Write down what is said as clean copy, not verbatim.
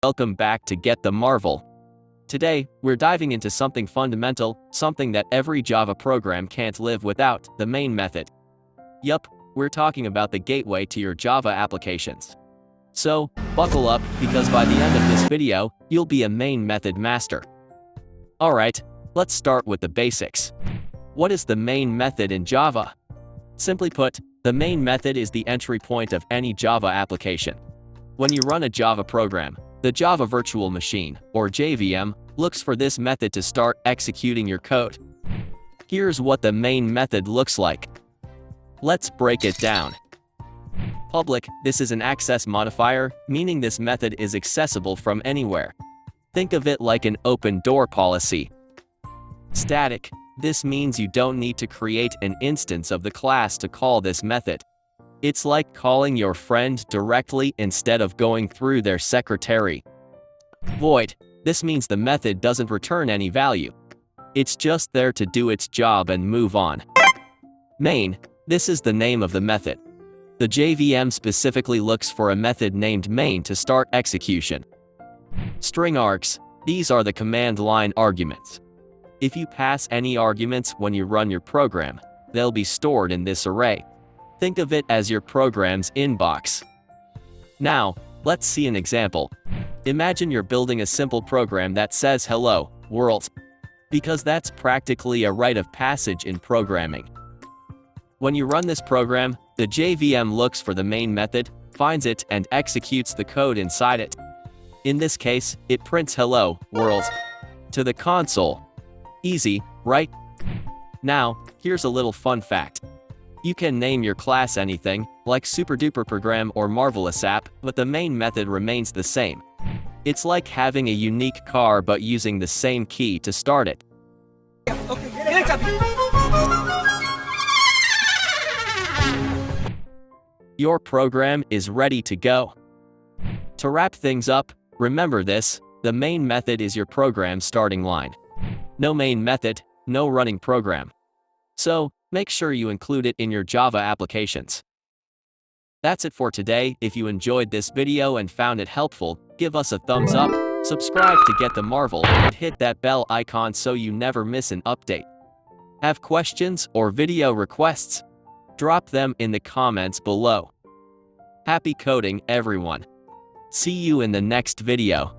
Welcome back to Get the Marvel. Today, we're diving into something fundamental, something that every Java program can't live without, the main method. Yup, we're talking about the gateway to your Java applications. So, buckle up, because by the end of this video, you'll be a main method master. Alright, let's start with the basics. What is the main method in Java? Simply put, the main method is the entry point of any Java application. When you run a Java program, the Java Virtual Machine, or JVM, looks for this method to start executing your code. Here's what the main method looks like. Let's break it down. Public, this is an access modifier, meaning this method is accessible from anywhere. Think of it like an open door policy. Static, this means you don't need to create an instance of the class to call this method. It's like calling your friend directly instead of going through their secretary. Void, this means the method doesn't return any value. It's just there to do its job and move on. Main, this is the name of the method. The JVM specifically looks for a method named main to start execution. String args, these are the command line arguments. If you pass any arguments when you run your program, they'll be stored in this array. Think of it as your program's inbox. Now, let's see an example. Imagine you're building a simple program that says hello, world. Because that's practically a rite of passage in programming. When you run this program, the JVM looks for the main method, finds it, and executes the code inside it. In this case, it prints hello, world, to the console. Easy, right? Now, here's a little fun fact. You can name your class anything, like SuperDuper Program or Marvelous App, but the main method remains the same. It's like having a unique car but using the same key to start it. Your program is ready to go. To wrap things up, remember this: the main method is your program's starting line. No main method, no running program. So, make sure you include it in your Java applications. That's it for today. If you enjoyed this video and found it helpful, give us a thumbs up, subscribe to Get the Marvel, and hit that bell icon so you never miss an update. Have questions or video requests? Drop them in the comments below. Happy coding, everyone. See you in the next video.